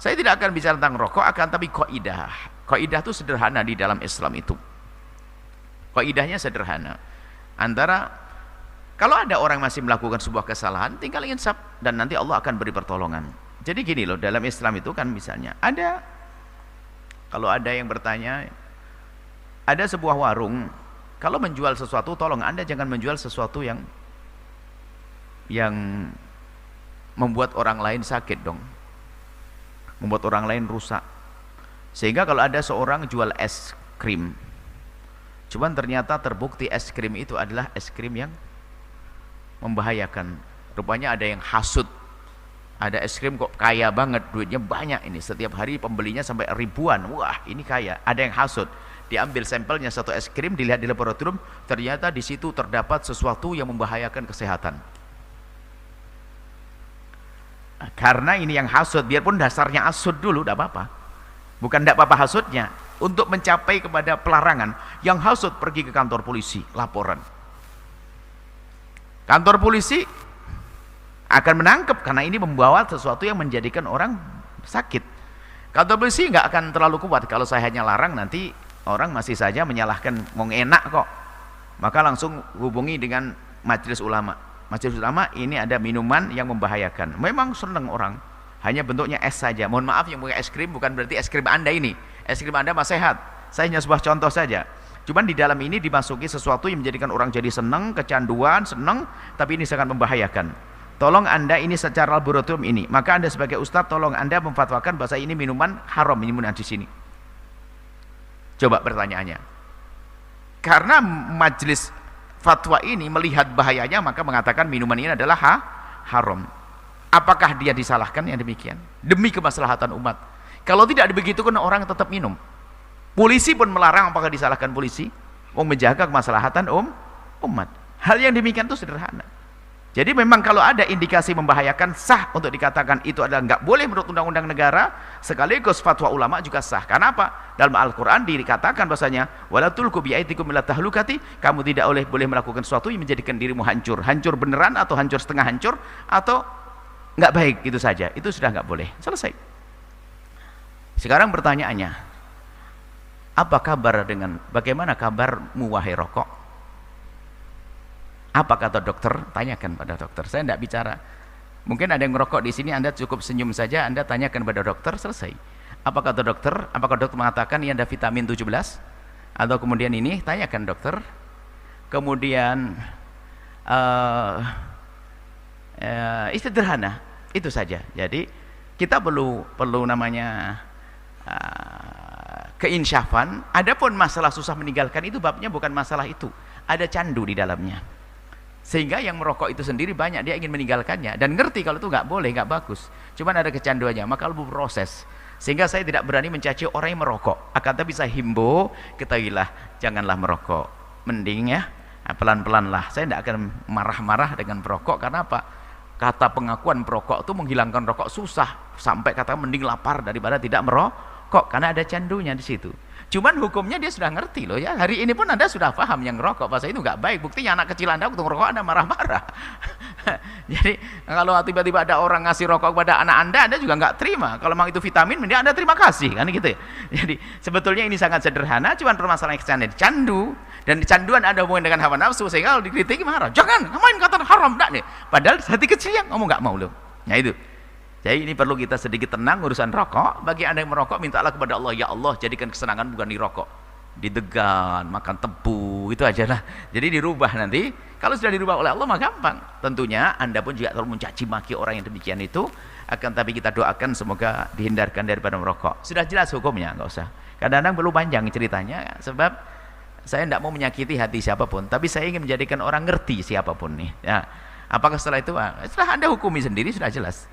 Saya tidak akan bicara tentang rokok, akan tapi kaidah. Kaidah itu sederhana di dalam Islam itu. Kaidahnya sederhana. Antara kalau ada orang masih melakukan sebuah kesalahan, tinggal insaf dan nanti Allah akan beri pertolongan. Jadi gini loh, dalam Islam itu kan misalnya ada, kalau ada yang bertanya, ada sebuah warung, kalau menjual sesuatu, tolong Anda jangan menjual sesuatu yang membuat orang lain sakit dong, membuat orang lain rusak. Sehingga kalau ada seorang jual es krim, cuman ternyata terbukti es krim itu adalah es krim yang membahayakan, rupanya ada yang hasud, ada es krim kok kaya banget, duitnya banyak ini, setiap hari pembelinya sampai ribuan, wah ini kaya, ada yang hasud. Diambil sampelnya satu es krim, dilihat di laboratorium, ternyata di situ terdapat sesuatu yang membahayakan kesehatan. Karena ini yang hasud, biarpun dasarnya hasud dulu, tidak apa-apa, bukan tidak apa-apa hasudnya, untuk mencapai kepada pelarangan. Yang hasud pergi ke kantor polisi, laporan. Kantor polisi akan menangkap karena ini membawa sesuatu yang menjadikan orang sakit. Kantor polisi nggak akan terlalu kuat kalau saya hanya larang, nanti orang masih saja menyalahkan, mau enak kok. Maka langsung hubungi dengan majelis ulama. Majelis ulama, ini ada minuman yang membahayakan. Memang senang orang, hanya bentuknya es saja. Mohon maaf, yang punya es krim bukan berarti es krim Anda ini. Es krim Anda masih sehat. Saya hanya sebuah contoh saja. Cuman di dalam ini dimasuki sesuatu yang menjadikan orang jadi senang, kecanduan, senang, tapi ini sangat membahayakan. Tolong Anda ini secara laboratorium ini. Maka Anda sebagai ustadz, tolong Anda memfatwakan bahasa ini minuman haram, minuman di sini. Coba pertanyaannya. Karena majelis fatwa ini melihat bahayanya, maka mengatakan minuman ini adalah haram. Apakah dia disalahkan yang demikian? Demi kemaslahatan umat. Kalau tidak begitu kan orang tetap minum. Polisi pun melarang, apakah disalahkan polisi? Menjaga kemaslahatan umat. Hal yang demikian itu sederhana. Jadi memang kalau ada indikasi membahayakan, sah untuk dikatakan itu adalah nggak boleh menurut undang-undang negara, sekaligus fatwa ulama juga sah. Karena apa? Dalam Al-Quran dikatakan bahasanya, wala tulqu bi'aidikum ila tahlukati, kamu tidak boleh melakukan sesuatu yang menjadikan dirimu hancur. Hancur beneran atau hancur setengah hancur, atau nggak baik, itu saja. Itu sudah nggak boleh. Selesai. Sekarang pertanyaannya, apa kabar dengan, bagaimana kabarmu wahai rokok? Apa kata dokter? Tanyakan pada dokter. Saya tidak bicara. Mungkin ada yang merokok di sini, Anda cukup senyum saja, Anda tanyakan pada dokter, selesai. Apa kata dokter? Apakah dokter mengatakan ini ada vitamin 17? Atau kemudian ini? Tanyakan dokter. Kemudian sederhana, itu saja. Jadi kita perlu namanya keinsyafan. Adapun masalah susah meninggalkan itu babnya bukan masalah itu. Ada candu di dalamnya. Sehingga yang merokok itu sendiri banyak dia ingin meninggalkannya dan ngerti kalau itu nggak boleh, nggak bagus. Cuman ada kecanduannya, maka lu proses. Sehingga saya tidak berani mencaci orang yang merokok. Akan tapi bisa himbau, ketahuilah janganlah merokok. Mending ya pelan-pelan lah. Saya tidak akan marah-marah dengan perokok. Karena apa? Kata pengakuan perokok itu menghilangkan rokok susah. Sampai kata mending lapar daripada tidak merokok, karena ada candunya di situ. Cuman hukumnya dia sudah ngerti loh ya. Hari ini pun Anda sudah paham yang rokok bahasa itu nggak baik. Buktinya anak kecil Anda waktu merokok Anda marah-marah. Jadi kalau tiba-tiba ada orang ngasih rokok kepada anak Anda juga nggak terima. Kalau memang itu vitamin, mending Anda terima kasih kan gitu ya. Jadi sebetulnya ini sangat sederhana. Cuman permasalahan yang candu, dan canduan ada hubungan dengan hawa nafsu, sehingga kalau dikritik marah. Jangan, ngapain kata haram enggak nih? Padahal hati kecil yang ngomong nggak mau loh. Nah itu. Jadi ini perlu kita sedikit tenang urusan rokok. Bagi Anda yang merokok, mintalah kepada Allah, ya Allah jadikan kesenangan bukan di rokok, di degan, makan tebu, itu aja lah. Jadi dirubah nanti. Kalau sudah dirubah oleh Allah mah gampang. Tentunya Anda pun juga kalau mencaci maki orang yang demikian itu, akan tapi kita doakan semoga dihindarkan daripada merokok. Sudah jelas hukumnya, nggak usah. Kadang-kadang perlu panjang ceritanya, sebab saya tidak mau menyakiti hati siapapun, tapi saya ingin menjadikan orang ngerti siapapun nih. Ya. Apakah setelah itu, setelah Anda hukumi sendiri sudah jelas.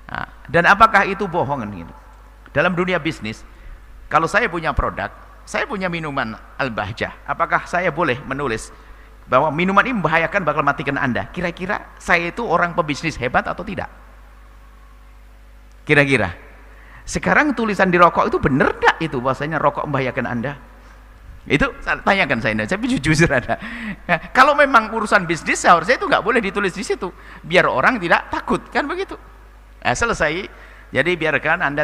Nah, dan apakah itu bohong gitu? Dalam dunia bisnis, kalau saya punya produk, saya punya minuman Al-Bahjah, apakah saya boleh menulis bahwa minuman ini membahayakan, bakal matikan Anda? Kira-kira saya itu orang pebisnis hebat atau tidak? Kira-kira sekarang tulisan di rokok itu benar enggak itu bahwasanya rokok membahayakan Anda? Itu tanyakan saya jujur ada. Nah, kalau memang urusan bisnis seharusnya itu nggak boleh ditulis di situ, biar orang tidak takut, kan begitu. Nah, selesai. Jadi biarkan Anda,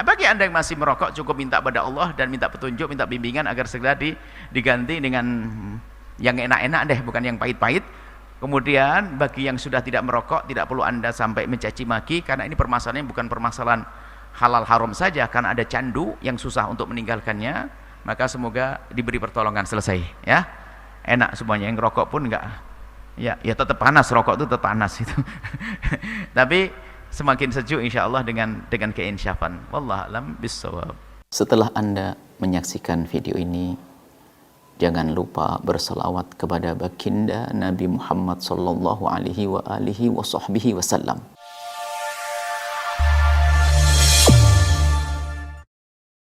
bagi Anda yang masih merokok, cukup minta pada Allah dan minta petunjuk, minta bimbingan agar segera diganti dengan yang enak-enak deh, bukan yang pahit-pahit. Kemudian bagi yang sudah tidak merokok, tidak perlu Anda sampai mencaci maki, karena ini permasalahannya bukan permasalahan halal haram saja, karena ada candu yang susah untuk meninggalkannya. Maka semoga diberi pertolongan, selesai ya. Enak semuanya, yang rokok pun enggak, ya tetap panas, rokok itu tetap panas itu. Tapi semakin sejuk insyaallah dengan keinsyafan. Wallahu a'lam bissawab. Setelah Anda menyaksikan video ini, jangan lupa berselawat kepada baginda Nabi Muhammad sallallahu alaihi wa alihi wa sahbihi wasallam.